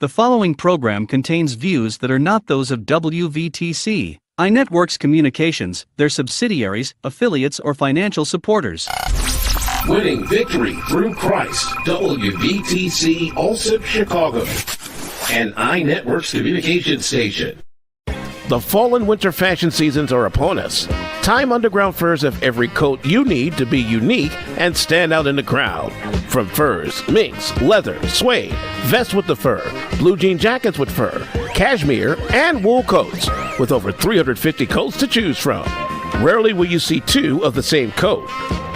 The following program contains views that are not those of WVTC, iNetworks Communications, their subsidiaries, affiliates, or financial supporters. Winning victory through Christ, WVTC Allsip Chicago, and iNetworks Communications Station. The fall and winter fashion seasons are upon us. Time Underground Furs have every coat you need to be unique and stand out in the crowd. From furs, minks, leather, suede, vests with the fur, blue jean jackets with fur, cashmere, and wool coats, with over 350 coats to choose from. Rarely will you see two of the same coat.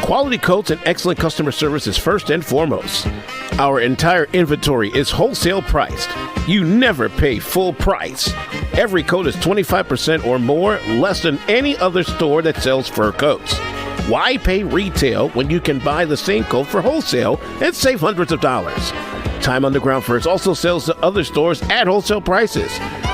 Quality coats and excellent customer service is first and foremost. Our entire inventory is wholesale priced. You never pay full price. Every coat is 25% or more less than any other store that sells fur coats. Why pay retail when you can buy the same coat for wholesale and save hundreds of dollars? Time Underground Furs also sells to other stores at wholesale prices.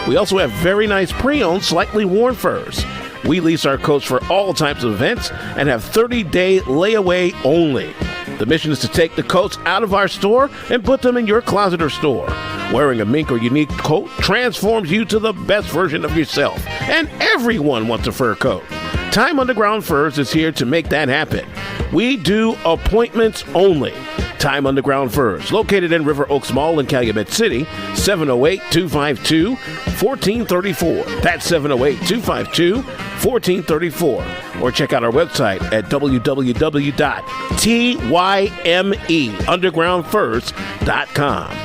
We also have very nice pre-owned, slightly worn furs. We lease our coats for all types of events and have 30-day layaway only. The mission is to take the coats out of our store and put them in your closet or store. Wearing a mink or unique coat transforms you to the best version of yourself, and everyone wants a fur coat. Time Underground Furs is here to make that happen. We do appointments only. Time Underground Furs, located in River Oaks Mall in Calumet City, 708-252-1434. That's 708-252-1434. Or check out our website at www.tymeundergroundfurs.com.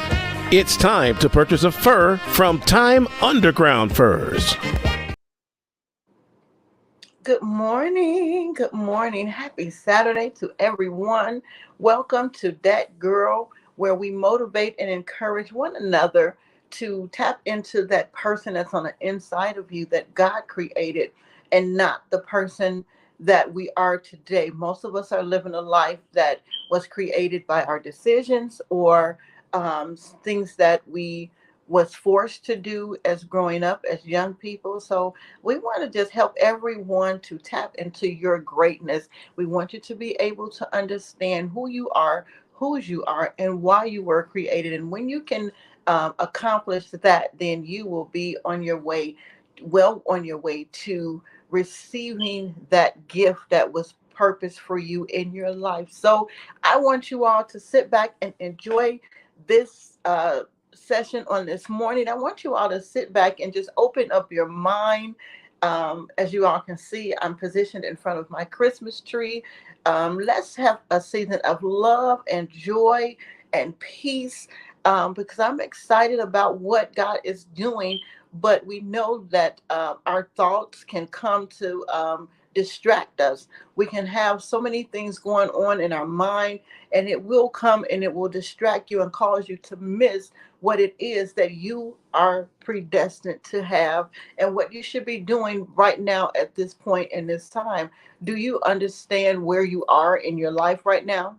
It's time to purchase a fur from Time Underground Furs. Good morning. Good morning. Happy Saturday to everyone. Welcome to Dhat Girl, where we motivate and encourage one another to tap into that person that's on the inside of you that God created and not the person that we are today. Most of us are living a life that was created by our decisions or things that we was forced to do as growing up as young people. So we want to just help everyone to tap into your greatness. We want you to be able to understand who you are, whose you are, and why you were created. And when you can accomplish that, then you will be on your way, well on your way to receiving that gift that was purpose for you in your life. So I want you all to sit back and enjoy this session on this morning. I want you all to sit back and just open up your mind. As you all can see, I'm positioned in front of my Christmas tree. Let's have a season of love and joy and peace, because I'm excited about what God is doing. But we know that our thoughts can come to distract us. We can have so many things going on in our mind, and it will come and it will distract you and cause you to miss what it is that you are predestined to have and what you should be doing right now at this point in this time. Do you understand where you are in your life right now?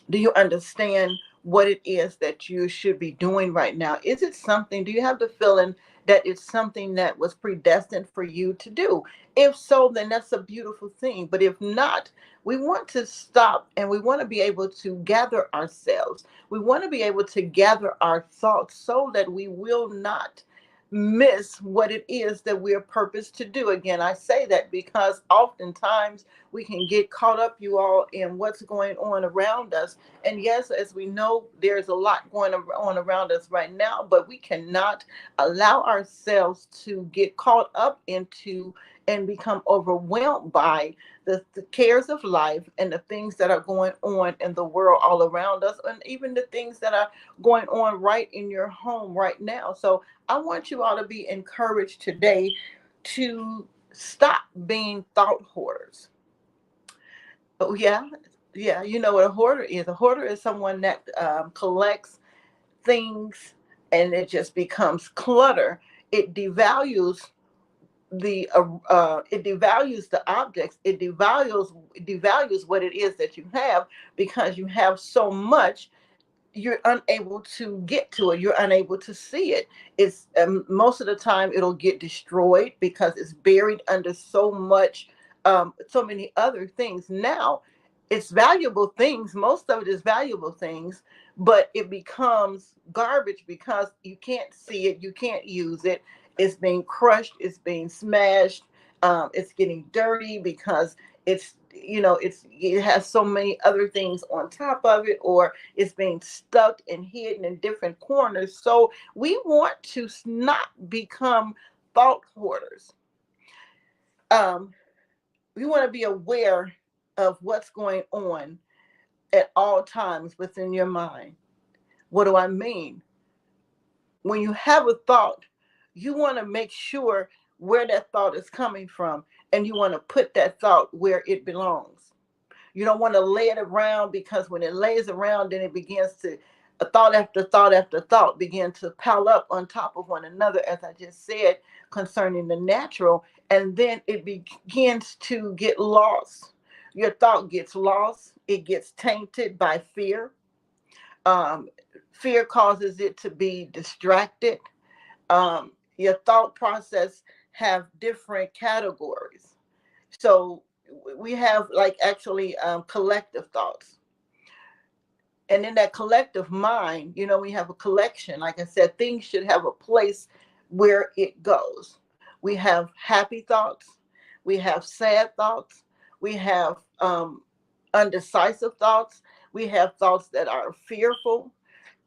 Do you understand what it is that you should be doing right now? Is it something, do you have the feeling that it's something that was predestined for you to do? If so, then that's a beautiful thing. But if not, we want to stop and we want to be able to gather ourselves. We want to be able to gather our thoughts so that we will not miss what it is that we're purposed to do. Again, I say that because oftentimes we can get caught up, you all, in what's going on around us. And yes, as we know, there's a lot going on around us right now, but we cannot allow ourselves to get caught up into and become overwhelmed by the cares of life and the things that are going on in the world all around us, and even the things that are going on right in your home right now. So I want you all to be encouraged today to stop being thought hoarders. Oh, yeah. Yeah. You know what a hoarder is? A hoarder is someone that collects things and it just becomes clutter. It devalues it devalues the objects. It devalues what it is that you have, because you have so much you're unable to get to it. You're unable to see it. It's most of the time it'll get destroyed because it's buried under so much, so many other things. Now, It's valuable things. Most of it is valuable things, but it becomes garbage because you can't see it, you can't use it. It's being crushed, it's being smashed, it's getting dirty because it has so many other things on top of it, or it's being stuck and hidden in different corners. So we want to not become thought hoarders. Um, we want to be aware of what's going on at all times within your mind. What do I mean? When you have a thought, you want to make sure where that thought is coming from, and you want to put that thought where it belongs. You don't want to lay it around, because when it lays around, then it begins to, a thought after thought after thought begin to pile up on top of one another, as I just said, concerning the natural, and then it begins to get lost. Your thought gets lost, it gets tainted by fear. um, Fear causes it to be distracted. Your thought process have different categories. So we have, like, actually, collective thoughts. And in that collective mind, we have a collection. Like I said, things should have a place where it goes. We have happy thoughts, we have sad thoughts, we have undecisive thoughts, we have thoughts that are fearful.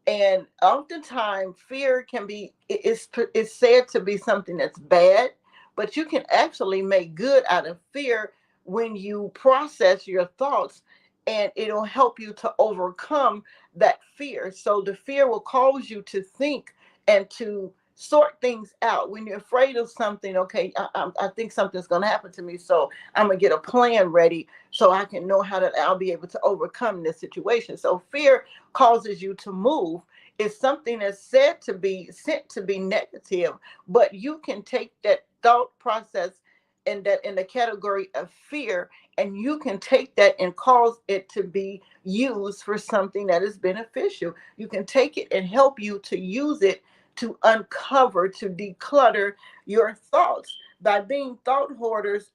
And oftentimes fear can be, it's said to be something that's bad, but you can actually make good out of fear when you process your thoughts, and it'll help you to overcome that fear. So the fear will cause you to think and to sort things out. When you're afraid of something, okay, I think something's going to happen to me, so I'm going to get a plan ready so I can know how that I'll be able to overcome this situation. So fear causes you to move. It's something that's said to be sent to be negative, but you can take that thought process in the category of fear, and you can take that and cause it to be used for something that is beneficial. You can take it and help you to use it to uncover, to declutter your thoughts. By being thought hoarders,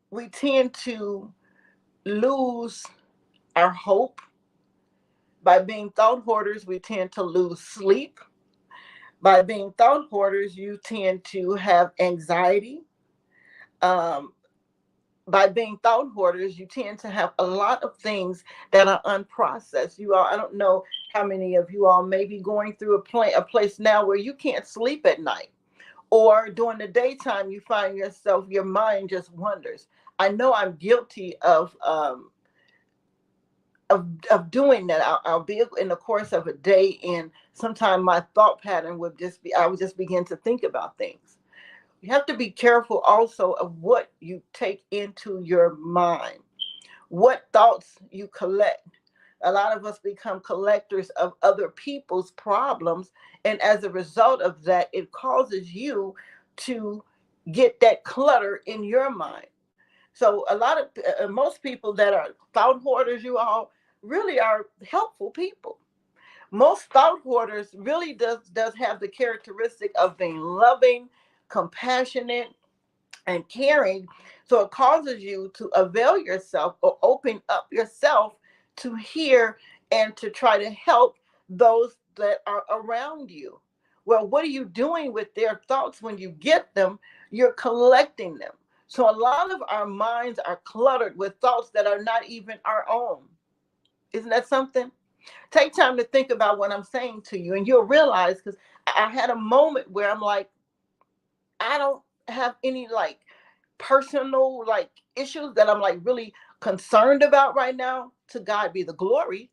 we tend to lose our hope. By being thought hoarders, we tend to lose sleep. By being thought hoarders, you tend to have anxiety. Um, by being thought hoarders, you tend to have a lot of things that are unprocessed. You all, I don't know how many of you all may be going through a place now where you can't sleep at night, or during the daytime you find yourself, your mind just wanders. I know I'm guilty of doing that. I'll be in the course of a day, and sometimes my thought pattern would just be, I would just begin to think about things. You have to be careful also of what you take into your mind, what thoughts you collect. A lot of us become collectors of other people's problems, and as a result of that, it causes you to get that clutter in your mind. So a lot of most people that are thought hoarders, you all, really are helpful people. Most thought hoarders really does have the characteristic of being loving, compassionate, and caring. So it causes you to avail yourself or open up yourself to hear and to try to help those that are around you. Well, what are you doing with their thoughts when you get them? You're collecting them. So a lot of our minds are cluttered with thoughts that are not even our own. Isn't that something? Take time to think about what I'm saying to you, and you'll realize, because I had a moment where I'm like, I don't have any, like, personal, like, issues that I'm like really concerned about right now. To God be the glory.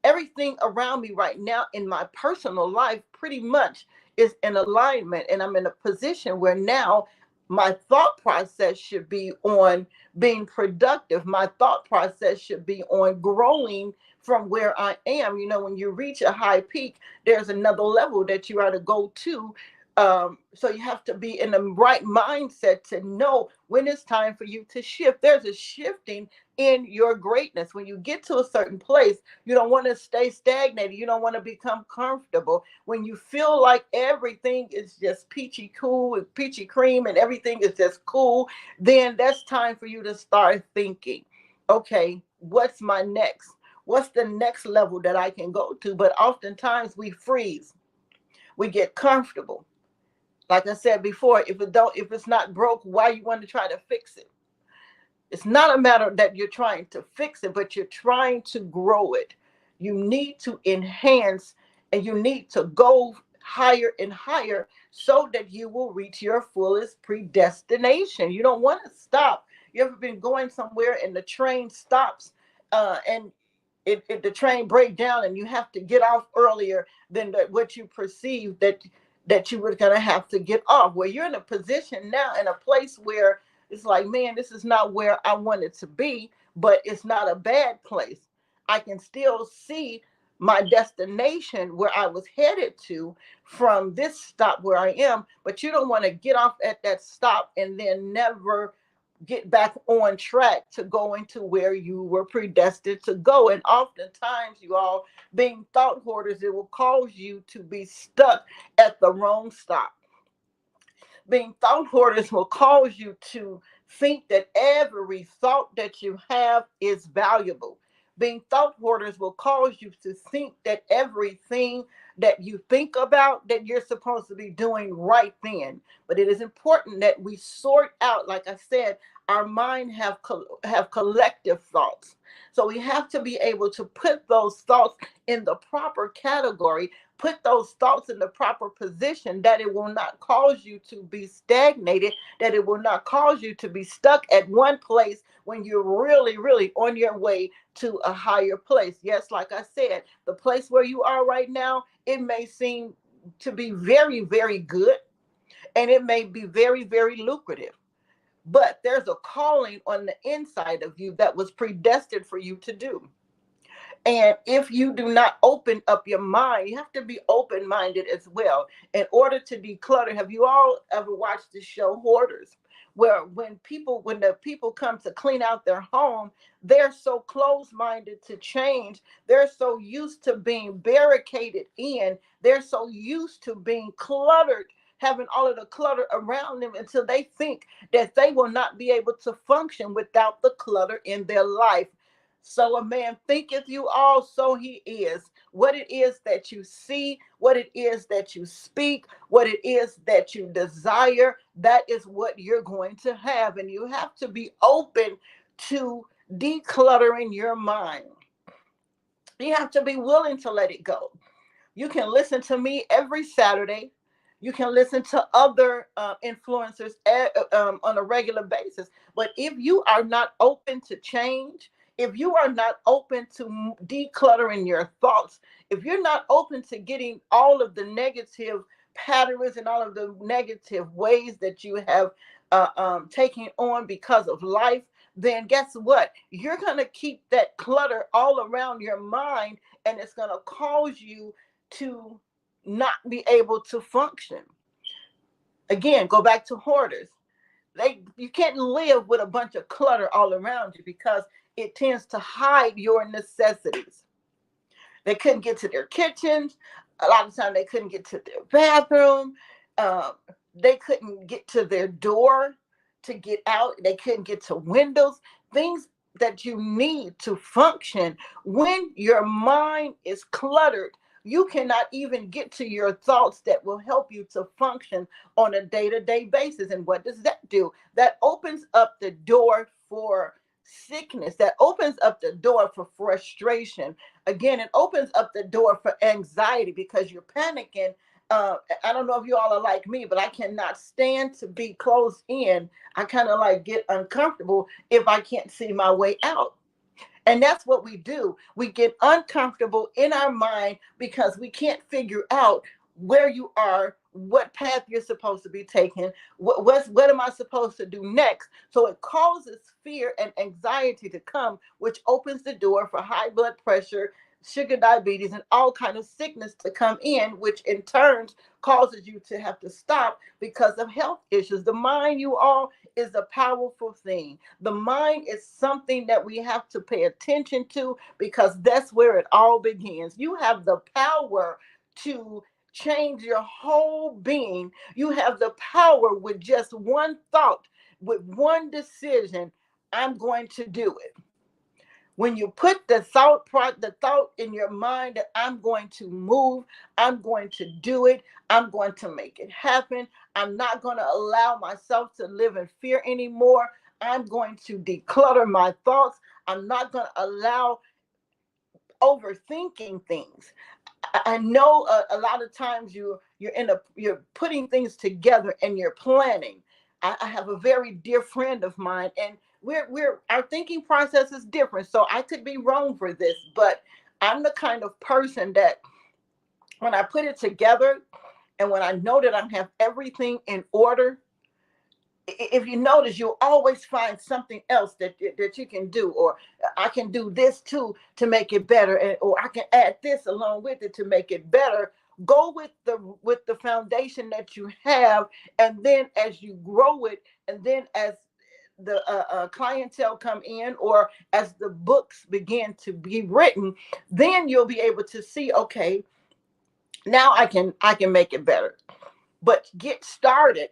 Everything around me right now in my personal life pretty much is in alignment, and I'm in a position where now my thought process should be on being productive. My thought process should be on growing from where I am. When you reach a high peak, there's another level that you are to go to, So you have to be in the right mindset to know when it's time for you to shift. There's a shifting in your greatness. When you get to a certain place, you don't want to stay stagnated. You don't want to become comfortable. When you feel like everything is just peachy cool and peachy cream and everything is just cool, then that's time for you to start thinking, okay, what's my next? What's the next level that I can go to? But oftentimes we freeze. We get comfortable. Like I said before, if it's not broke, why you want to try to fix it? It's not a matter that you're trying to fix it, but you're trying to grow it. You need to enhance and you need to go higher and higher so that you will reach your fullest predestination. You don't want to stop. You ever been going somewhere and the train stops, and the train break down and you have to get off earlier than what you perceived that you were going to have to get off? Where you're in a position now, in a place where it's like, man, this is not where I wanted to be, but it's not a bad place. I can still see my destination where I was headed to from this stop where I am. But you don't want to get off at that stop and then never get back on track to go into where you were predestined to go. And oftentimes, you all, being thought hoarders, it will cause you to be stuck at the wrong stop. Being thought hoarders will cause you to think that every thought that you have is valuable. Being thought hoarders will cause you to think that everything that you think about that you're supposed to be doing right then. But it is important that we sort out, like I said, our mind have collective thoughts. So we have to be able to put those thoughts in the proper category, put those thoughts in the proper position, that it will not cause you to be stagnated, that it will not cause you to be stuck at one place when you're really, really on your way to a higher place. Yes, like I said, the place where you are right now, it may seem to be very, very good, and it may be very, very lucrative. But there's a calling on the inside of you that was predestined for you to do. And if you do not open up your mind, you have to be open minded as well in order to declutter. Have you all ever watched the show Hoarders? Where when the people come to clean out their home, they're so close minded to change. They're so used to being barricaded in. They're so used to being cluttered, having all of the clutter around them, until they think that they will not be able to function without the clutter in their life. So a man thinketh you all, so he is. What it is that you see, what it is that you speak, what it is that you desire, that is what you're going to have. And you have to be open to decluttering your mind. You have to be willing to let it go. You can listen to me every Saturday. You can listen to other influencers on a regular basis. But if you are not open to change, if you are not open to decluttering your thoughts, if you're not open to getting all of the negative patterns and all of the negative ways that you have taken on because of life, then guess what? You're going to keep that clutter all around your mind, and it's going to cause you to not be able to function. Again, go back to hoarders. You can't live with a bunch of clutter all around you, because it tends to hide your necessities. They couldn't get to their kitchens. A lot of times they couldn't get to their bathroom. Uh, they couldn't get to their door to get out. They couldn't get to windows. Things that you need to function. When your mind is cluttered, you cannot even get to your thoughts that will help you to function on a day-to-day basis. And what does that do? That opens up the door for sickness. That opens up the door for frustration. Again, it opens up the door for anxiety, because you're panicking. I don't know if you all are like me, but I cannot stand to be closed in. I kind of like get uncomfortable if I can't see my way out. And that's what we do. We get uncomfortable in our mind because we can't figure out where you are, what path you're supposed to be taking, what am I supposed to do next? So it causes fear and anxiety to come, which opens the door for high blood pressure, sugar diabetes, and all kind of sickness to come in, which in turn causes you to have to stop because of health issues. The mind, you all, is a powerful thing. The mind is something that we have to pay attention to because that's where it all begins. You have the power to change your whole being. You have the power with just one thought, with one decision. I'm going to do it. When you put the thought in your mind that I'm going to move, I'm going to do it, I'm going to make it happen, I'm not going to allow myself to live in fear anymore, I'm going to declutter my thoughts, I'm not going to allow overthinking things. I know a lot of times you're putting things together and you're planning. I have a very dear friend of mine, and we're our thinking process is different. So I could be wrong for this, but I'm the kind of person that when I put it together and when I know that I have everything in order, if you notice, you'll always find something else that you can do, or I can do this too to make it better, or I can add this along with it to make it better. Go with the foundation that you have, and then as you grow it, and then as the clientele come in, or as the books begin to be written, then you'll be able to see, okay, now I can make it better. But get started,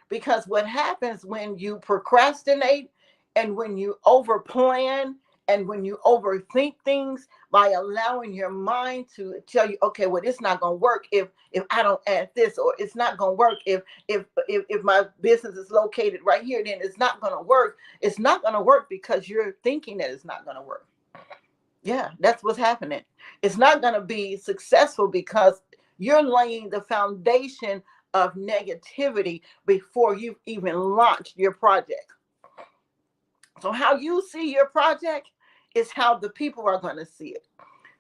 because what happens when you procrastinate and when you overplan and when you overthink things, by allowing your mind to tell you, okay, well, it's not going to work if I don't add this, or it's not going to work if my business is located right here, then it's not going to work. It's not going to work because you're thinking that it's not going to work. Yeah, that's what's happening. It's not going to be successful because you're laying the foundation of negativity before you've even launched your project. So how you see your project is how the people are going to see it.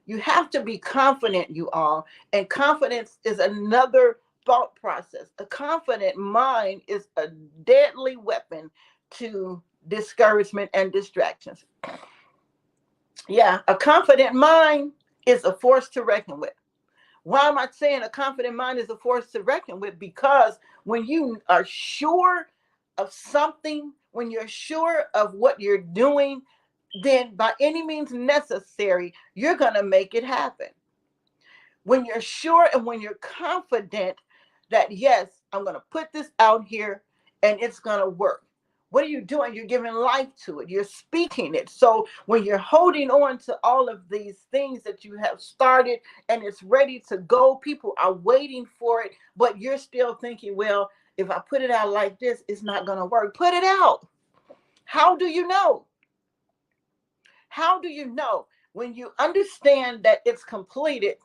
You have to be confident, you all. And confidence is another thought process. A confident mind is a deadly weapon to discouragement and distractions. Yeah, a confident mind is a force to reckon with. Why am I saying a confident mind is a force to reckon with? Because when you are sure of something, when you're sure of what you're doing, then by any means necessary, you're going to make it happen. When you're sure and when you're confident that, yes, I'm going to put this out here and it's going to work. What are you doing? You're giving life to it. You're speaking it. So when you're holding on to all of these things that you have started and it's ready to go, people are waiting for it, but you're still thinking, well, if I put it out like this, it's not going to work. Put it out. How do you know? How do you know? When you understand that it's completed,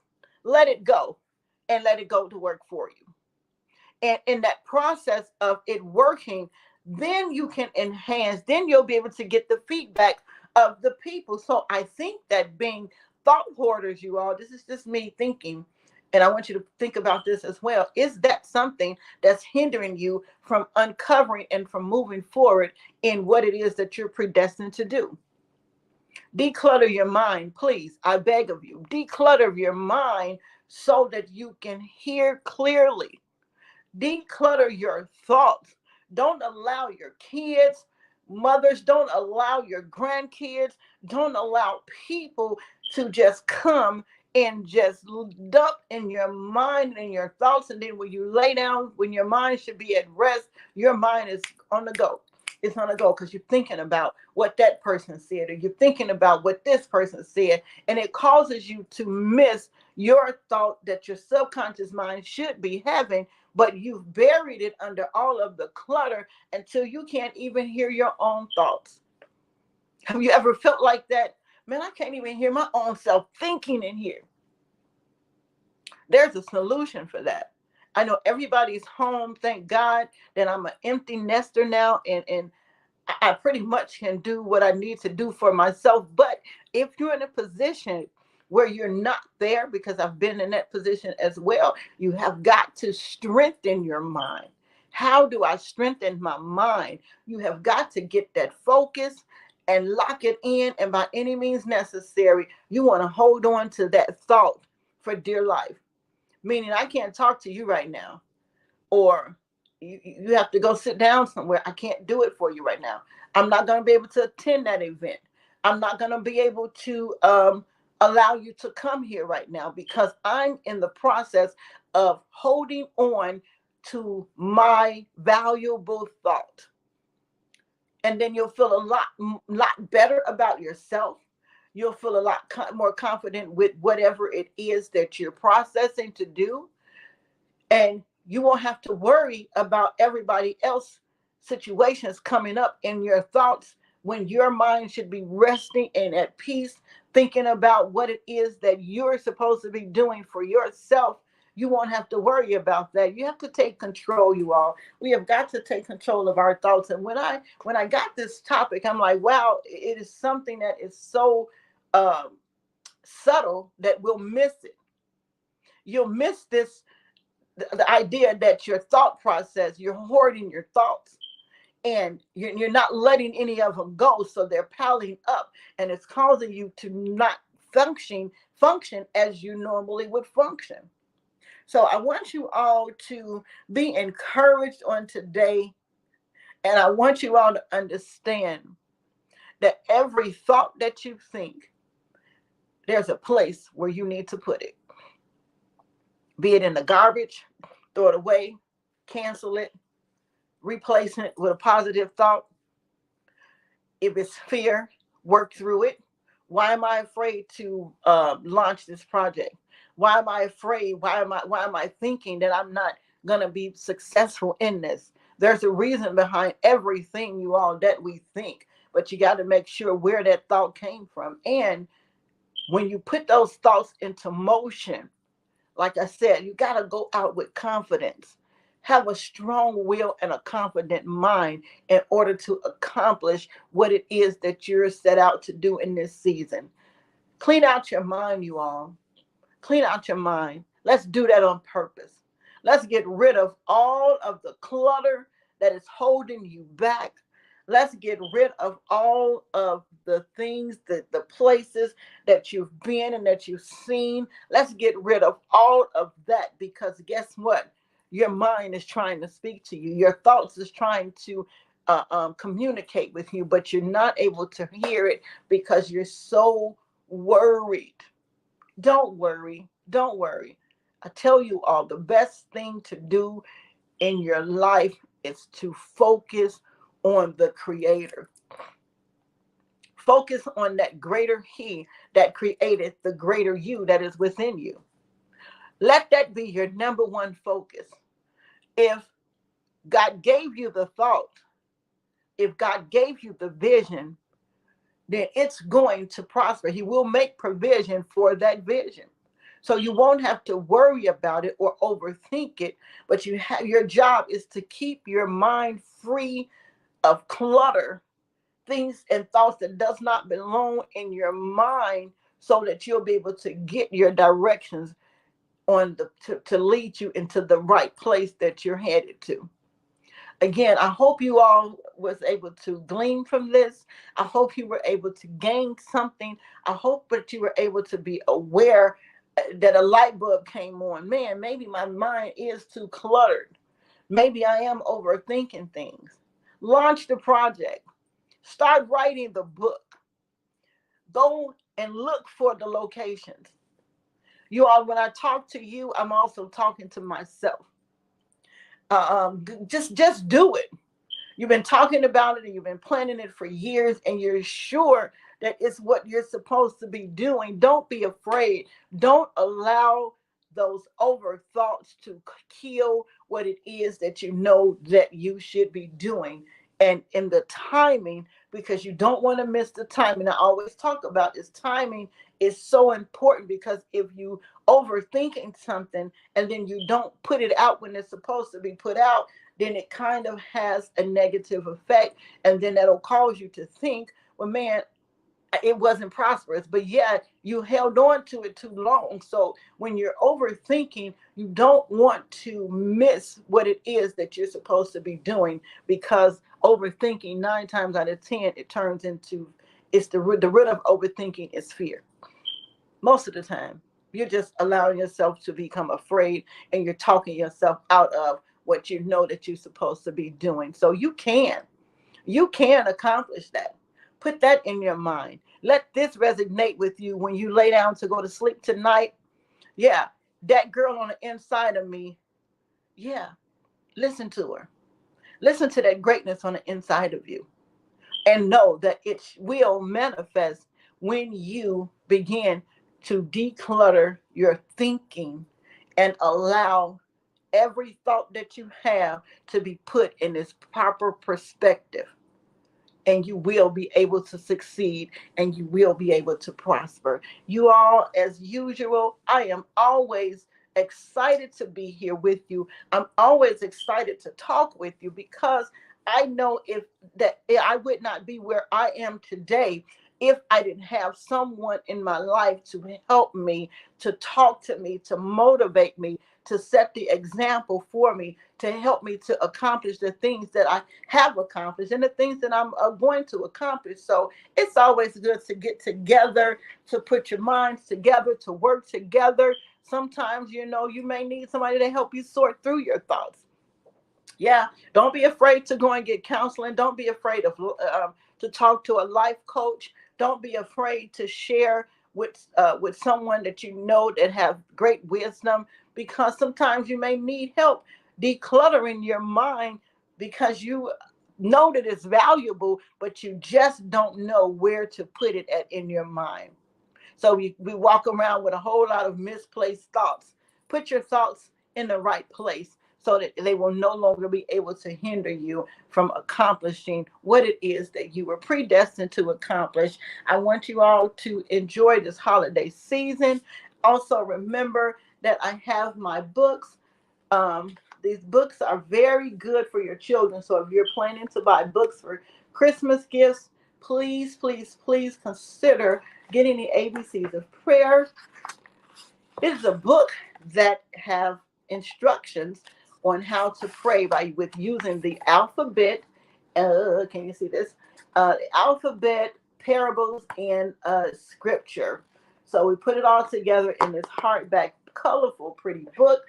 let it go and let it go to work for you. And in that process of it working, then you can enhance, then you'll be able to get the feedback of the people. So I think that being thought hoarders, you all, this is just me thinking, and I want you to think about this as well. Is that something that's hindering you from uncovering and from moving forward in what it is that you're predestined to do? Declutter your mind, please. I beg of you. Declutter your mind so that you can hear clearly. Declutter your thoughts. Don't allow your kids, mothers, don't allow your grandkids, don't allow people to just come and just dump in your mind and your thoughts. And then when you lay down, when your mind should be at rest, your mind is on the go. It's on the go because you're thinking about what that person said, or you're thinking about what this person said. And it causes you to miss your thought that your subconscious mind should be having, but you've buried it under all of the clutter until you can't even hear your own thoughts. Have you ever felt like that? Man, I can't even hear my own self thinking in here. There's a solution for that. I know everybody's home. Thank God that I'm an empty nester now, and I pretty much can do what I need to do for myself. But if you're in a position where you're not there, because I've been in that position as well, you have got to strengthen your mind. How do I strengthen my mind? You have got to get that focus and lock it in. And by any means necessary, you want to hold on to that thought for dear life. Meaning, I can't talk to you right now, or you have to go sit down somewhere. I can't do it for you right now. I'm not going to be able to attend that event. I'm not going to be able to allow you to come here right now because I'm in the process of holding on to my valuable thought. And then you'll feel a lot better about yourself. You'll feel a lot more confident with whatever it is that you're processing to do. And you won't have to worry about everybody else situations coming up in your thoughts when your mind should be resting and at peace, thinking about what it is that you're supposed to be doing for yourself. You won't have to worry about that. You have to take control, you all. We have got to take control of our thoughts. And when I got this topic, I'm like, wow, it is something that is so subtle that we'll miss it. You'll miss this, the idea that your thought process, you're hoarding your thoughts, and you're not letting any of them go, so they're piling up, and it's causing you to not function as you normally would function. So I want you all to be encouraged on today, and I want you all to understand that every thought that you think, there's a place where you need to put it. Be it in the garbage, throw it away, cancel it, replace it with a positive thought. If it's fear, work through it. Why am I afraid to launch this project? Why am I afraid? Why am I thinking that I'm not gonna be successful in this? There's a reason behind everything, you all, that we think, but you got to make sure where that thought came from. And when you put those thoughts into motion, like I said, you got to go out with confidence. Have a strong will and a confident mind in order to accomplish what it is that you're set out to do in this season. Clean out your mind, you all. Clean out your mind. Let's do that on purpose. Let's get rid of all of the clutter that is holding you back. Let's get rid of all of the things, the places that you've been and that you've seen. Let's get rid of all of that, because guess what? Your mind is trying to speak to you. Your thoughts is trying to communicate with you, but you're not able to hear it because you're so worried. Don't worry. Don't worry. I tell you all, the best thing to do in your life is to focus on the Creator. Focus on that greater He that created the greater you that is within you. Let that be your number one focus. If God gave you the thought, if God gave you the vision, then it's going to prosper. He will make provision for that vision. So you won't have to worry about it or overthink it, but your job is to keep your mind free of clutter, things and thoughts that does not belong in your mind, so that you'll be able to get your directions to lead you into the right place that you're headed to. Again, I hope you all was able to glean from this. I hope you were able to gain something. I hope that you were able to be aware that a light bulb came on. Man, maybe my mind is too cluttered. Maybe I am overthinking things. Launch the project. Start writing the book. Go and look for the locations. You all, when I talk to you, I'm also talking to myself. Just do it. You've been talking about it and you've been planning it for years, and you're sure that it's what you're supposed to be doing. Don't be afraid. Don't allow those over thoughts to kill what it is that you know that you should be doing. And in the timing, because you don't want to miss the timing. I always talk about this. Timing is so important, because if you overthinking something and then you don't put it out when it's supposed to be put out, then it kind of has a negative effect. And then that'll cause you to think, well, man, it wasn't prosperous, but yet you held on to it too long. So when you're overthinking, you don't want to miss what it is that you're supposed to be doing, because overthinking 9 times out of 10, it turns into It's the root of overthinking is fear. Most of the time, you're just allowing yourself to become afraid, and you're talking yourself out of what you know that you're supposed to be doing. So you can accomplish that. Put that in your mind. Let this resonate with you when you lay down to go to sleep tonight. Yeah, that girl on the inside of me. Yeah, listen to her. Listen to that greatness on the inside of you, and know that it will manifest when you begin to declutter your thinking and allow every thought that you have to be put in its proper perspective, and you will be able to succeed, and you will be able to prosper. You all, as usual, I am always excited to be here with you. I'm always excited to talk with you, because I know if that I would not be where I am today if I didn't have someone in my life to help me, to talk to me, to motivate me, to set the example for me, to help me to accomplish the things that I have accomplished and the things that I'm going to accomplish. So it's always good to get together, to put your minds together, to work together. Sometimes, you may need somebody to help you sort through your thoughts. Yeah, don't be afraid to go and get counseling. Don't be afraid of to talk to a life coach. Don't be afraid to share with someone that you know that have great wisdom, because sometimes you may need help decluttering your mind, because you know that it's valuable, but you just don't know where to put it at in your mind. So we walk around with a whole lot of misplaced thoughts. Put your thoughts in the right place so that they will no longer be able to hinder you from accomplishing what it is that you were predestined to accomplish. I want you all to enjoy this holiday season. Also, remember that I have my books. These books are very good for your children. So if you're planning to buy books for Christmas gifts, please, please, please consider getting the ABCs of Prayer. It is a book that have instructions on how to pray with using the alphabet. Can you see this? Alphabet, parables, and scripture. So we put it all together in this hardback, colorful, pretty book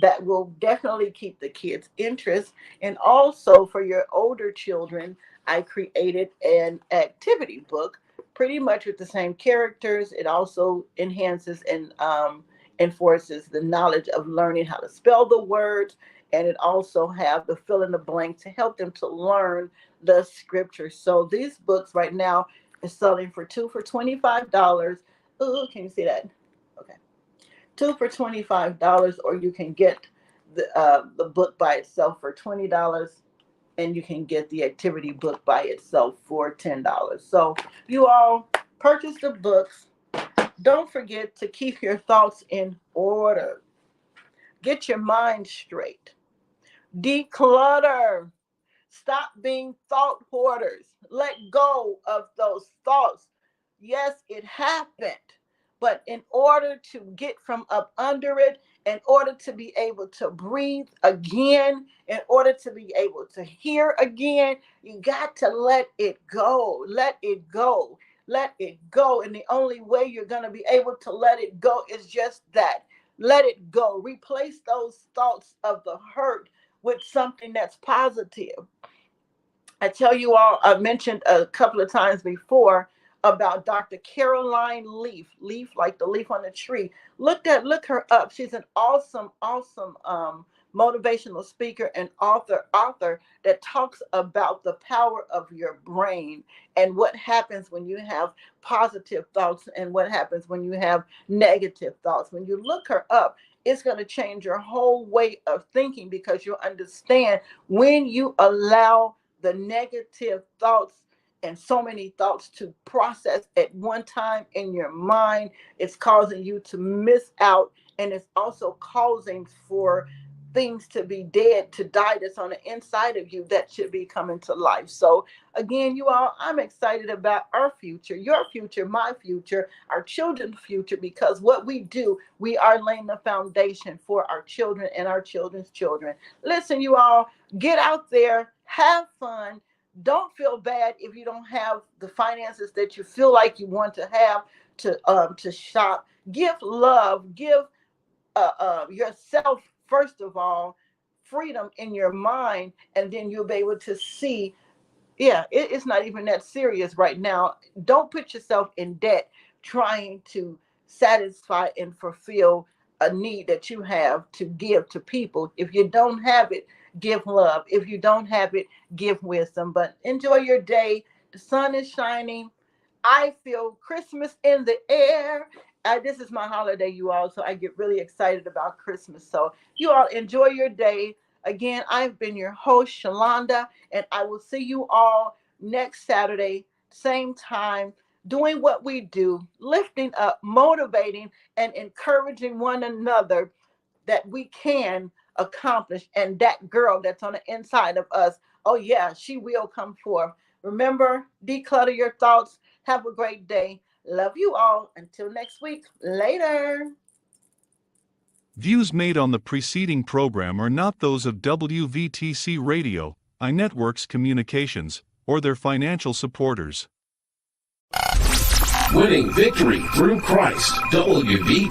that will definitely keep the kids' interest. And also for your older children, I created an activity book, pretty much with the same characters. It also enhances and enforces the knowledge of learning how to spell the words, and it also have the fill in the blank to help them to learn the scripture. So these books right now is selling for two for $25. Oh, can you see that? Okay, two for $25, or you can get the book by itself for $20, and you can get the activity book by itself for $10. So you all purchase the books. Don't forget to keep your thoughts in order. Get your mind straight. Declutter. Stop being thought hoarders. Let go of those thoughts. Yes, it happened. But in order to get from up under it, in order to be able to breathe again, in order to be able to hear again, you got to let it go. Let it go. Let it go. And the only way you're going to be able to let it go is just that. Let it go. Replace those thoughts of the hurt with something that's positive. I tell you all, I've mentioned a couple of times before about Dr. Caroline Leaf like the leaf on the tree. Look her up. She's an awesome, awesome motivational speaker and author that talks about the power of your brain and what happens when you have positive thoughts and what happens when you have negative thoughts. When you look her up, it's going to change your whole way of thinking, because you'll understand when you allow the negative thoughts and so many thoughts to process at one time in your mind, it's causing you to miss out, and it's also causing for things to be dead, to die, that's on the inside of you that should be coming to life. So again, you all, I'm excited about our future, your future, my future, our children's future, because what we do, we are laying the foundation for our children and our children's children. Listen, you all, get out there, have fun, Don't feel bad if you don't have the finances that you feel like you want to have to shop. Give love, give yourself, first of all, freedom in your mind, and then you'll be able to see, yeah, it's not even that serious right now. Don't put yourself in debt trying to satisfy and fulfill a need that you have to give to people. If you don't have it, give love. If you don't have it, give wisdom. But enjoy your day. The sun is shining. I feel Christmas in the air. This is my holiday, you all, so I get really excited about Christmas. So you all enjoy your day. Again, I've been your host, Sholanda, and I will see you all next Saturday, same time, doing what we do, lifting up, motivating, and encouraging one another that we can accomplish. And that girl that's on the inside of us, oh, yeah, she will come forth. Remember, declutter your thoughts. Have a great day. Love you all. Until next week. Later. Views made on the preceding program are not those of WVTC Radio, iNetworks Communications, or their financial supporters. Winning victory through Christ. WVTC.